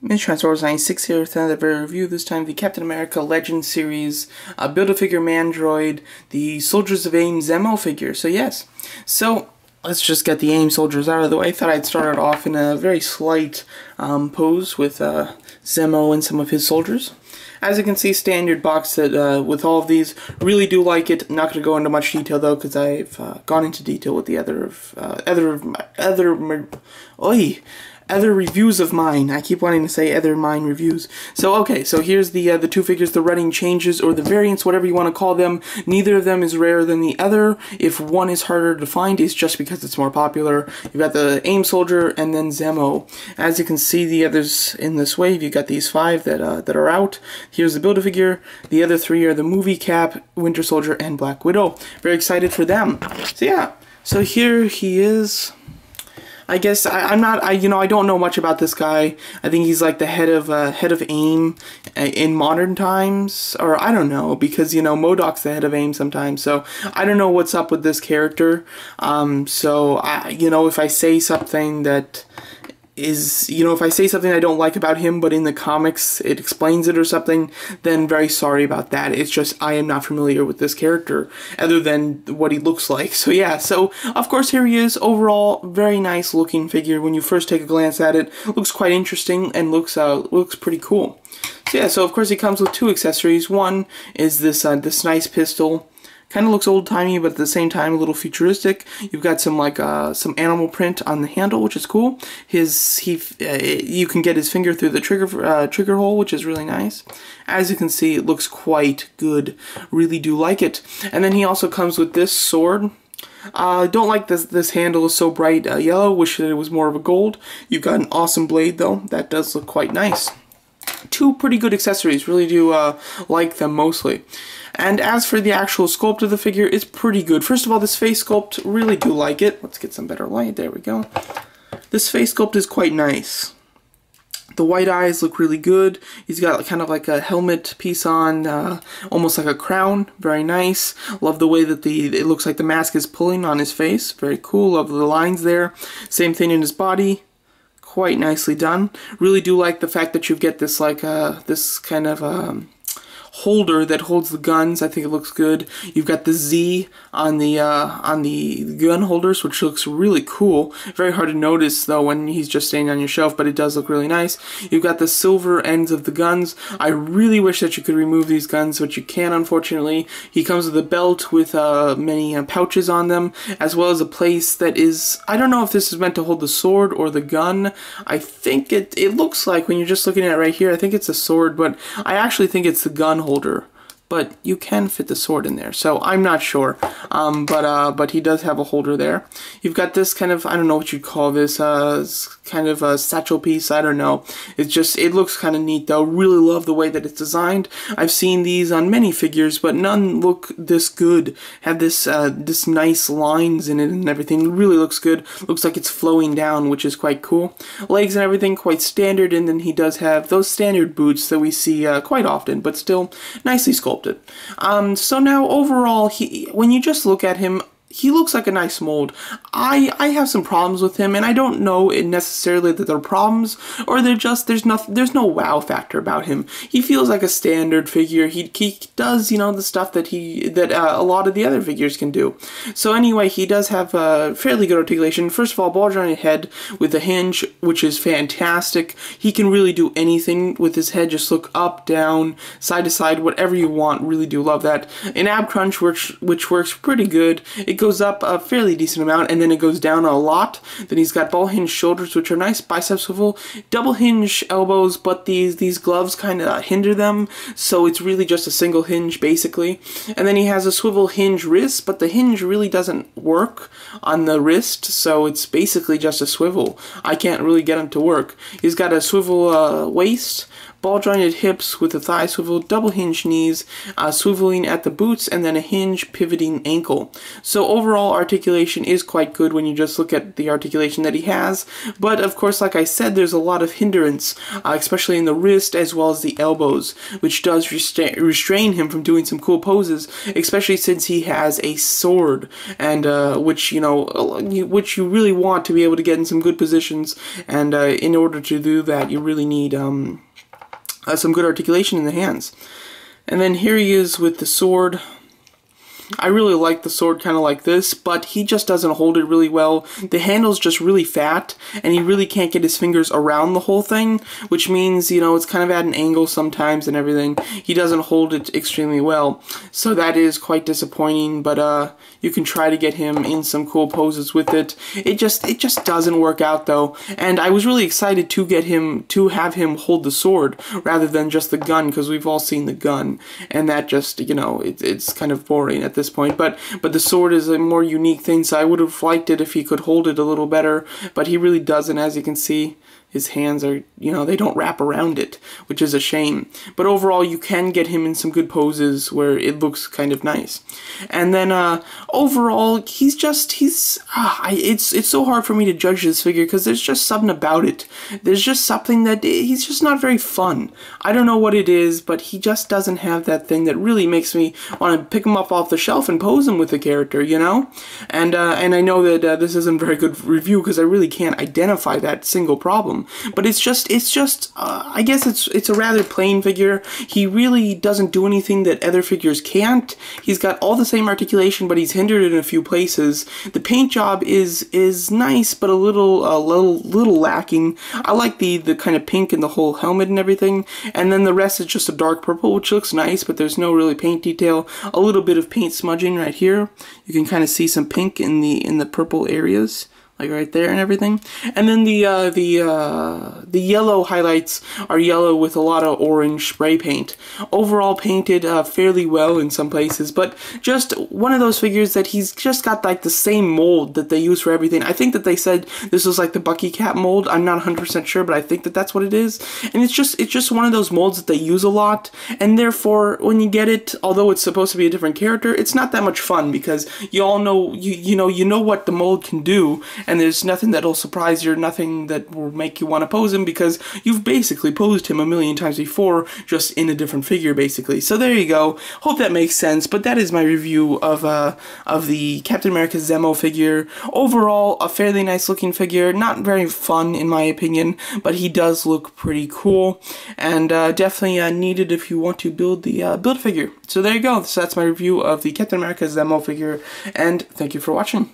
Transformers 96 here with another very review, this time the Captain America Legends series, Build-A-Figure Mandroid, the Soldiers of A.I.M Zemo figure. So let's just get the A.I.M soldiers out of the way. I thought I'd start it off in a very slight pose with Zemo and some of his soldiers. As you can see, standard box set with all of these. Really do like it. I'm not going to go into much detail though, because I've gone into detail with the other reviews of mine. I keep wanting to say other mine reviews. So okay, so here's the two figures, the running changes or the variants, whatever you want to call them. Neither of them is rarer than the other. If one is harder to find, it's just because it's more popular. You've got the A.I.M soldier and then Zemo. As you can see, the others in this wave, you've got these five that are out. Here's the Build-A-Figure. The other three are the Movie Cap, Winter Soldier, and Black Widow. Very excited for them. So yeah, so here he is. I guess I don't know much about this guy. I think he's like the head of A.I.M in modern times, or I don't know, because MODOK's the head of A.I.M sometimes. So I don't know what's up with this character. So if I say something that is, if I say something I don't like about him, but in the comics it explains it or something, then very sorry about that. It's just I am not familiar with this character other than what he looks like. So yeah, so of course here he is. Overall, very nice looking figure. When you first take a glance at it, looks quite interesting and looks pretty cool. So yeah, so of course he comes with two accessories. One is this nice pistol. Kind of looks old-timey, but at the same time a little futuristic. You've got some some animal print on the handle, which is cool. You can get his finger through the trigger hole, which is really nice. As you can see, it looks quite good. Really do like it. And then he also comes with this sword. Don't like this handle is so bright yellow. Wish that it was more of a gold. You've got an awesome blade though. That does look quite nice. Two pretty good accessories. Really do like them mostly. And as for the actual sculpt of the figure, it's pretty good. First of all, this face sculpt, really do like it. Let's get some better light. There we go. This face sculpt is quite nice. The white eyes look really good. He's got kind of like a helmet piece on, almost like a crown. Very nice. Love the way that it looks like the mask is pulling on his face. Very cool. Love the lines there. Same thing in his body. Quite nicely done. Really do like the fact that you get this this kind of holder that holds the guns. I think it looks good. You've got the Z on the gun holders, which looks really cool. Very hard to notice though when he's just standing on your shelf, but it does look really nice. You've got the silver ends of the guns. I really wish that you could remove these guns, but you can't, unfortunately. He comes with a belt with many pouches on them, as well as a place that is, I don't know if this is meant to hold the sword or the gun. I think it looks like, when you're just looking at it right here, I think it's a sword, but I actually think it's the gun holder, but you can fit the sword in there, so I'm not sure. But he does have a holder there. You've got this kind of, I don't know what you'd call this, kind of a satchel piece, I don't know. It looks kind of neat though. Really love the way that it's designed. I've seen these on many figures, but none look this good. Have this nice lines in it and everything. Really looks good. Looks like it's flowing down, which is quite cool. Legs and everything quite standard, and then he does have those standard boots that we see quite often, but still nicely sculpted. So now overall, when you just look at him, he looks like a nice mold. I have some problems with him, and I don't know necessarily that they're problems, or they're just, there's no wow factor about him. He feels like a standard figure. He does, the stuff that a lot of the other figures can do. So anyway, he does have a fairly good articulation. First of all, ball jointed head with a hinge, which is fantastic. He can really do anything with his head. Just look up, down, side to side, whatever you want. Really do love that. An ab crunch, which works pretty good. It goes up a fairly decent amount, and then it goes down a lot. Then he's got ball hinge shoulders, which are nice. Bicep swivel, double hinge elbows, but these gloves kind of hinder them, so it's really just a single hinge basically. And then he has a swivel hinge wrist, but the hinge really doesn't work on the wrist, so it's basically just a swivel. I can't really get him to work. He's got a swivel waist, ball jointed hips with a thigh swivel, double hinge knees, swiveling at the boots, and then a hinge pivoting ankle. So overall articulation is quite good when you just look at the articulation that he has, but of course, like I said, there's a lot of hindrance, especially in the wrist as well as the elbows, which does restrain him from doing some cool poses, especially since he has a sword, and which you really want to be able to get in some good positions, and in order to do that, you really need some good articulation in the hands. And then here he is with the sword. I really like the sword kind of like this, but he just doesn't hold it really well. The handle's just really fat, and he really can't get his fingers around the whole thing, which means, it's kind of at an angle sometimes and everything. He doesn't hold it extremely well, so that is quite disappointing, but you can try to get him in some cool poses with it. It just doesn't work out, though, and I was really excited to have him hold the sword rather than just the gun, because we've all seen the gun, and that just, it's kind of boring at this point, but the sword is a more unique thing, so I would have liked it if he could hold it a little better, but he really doesn't. As you can see, his hands are, they don't wrap around it, which is a shame. But overall, you can get him in some good poses where it looks kind of nice. And then overall, it's so hard for me to judge this figure because there's just something about it. There's just something that he's just not very fun. I don't know what it is, but he just doesn't have that thing that really makes me want to pick him up off the shelf and pose him with the character, And I know that this isn't a very good review because I really can't identify that single problem. But it's just I guess it's a rather plain figure. He really doesn't do anything that other figures can't. He's got all the same articulation, but he's hindered in a few places. The paint job is nice, but a little lacking. I like the kind of pink in the whole helmet and everything, and then the rest is just a dark purple, which looks nice, but there's no really paint detail. A little bit of paint smudging right here. You can kind of see some pink in the purple areas, like right there and everything. And then the yellow highlights are yellow with a lot of orange spray paint. Overall painted fairly well in some places, but just one of those figures that he's just got like the same mold that they use for everything. I think that they said this was like the Bucky Cap mold. I'm not 100% sure, but I think that that's what it is. And it's just one of those molds that they use a lot, and therefore when you get it, although it's supposed to be a different character, it's not that much fun because you all know you know what the mold can do, and there's nothing that'll surprise you, nothing that will make you want to pose him because you've basically posed him a million times before, just in a different figure basically. So there you go. Hope that makes sense, but that is my review of the Captain America Zemo figure. Overall, a fairly nice looking figure, not very fun in my opinion, but he does look pretty cool, and definitely needed if you want to build the build figure. So there you go. So that's my review of the Captain America Zemo figure, and thank you for watching.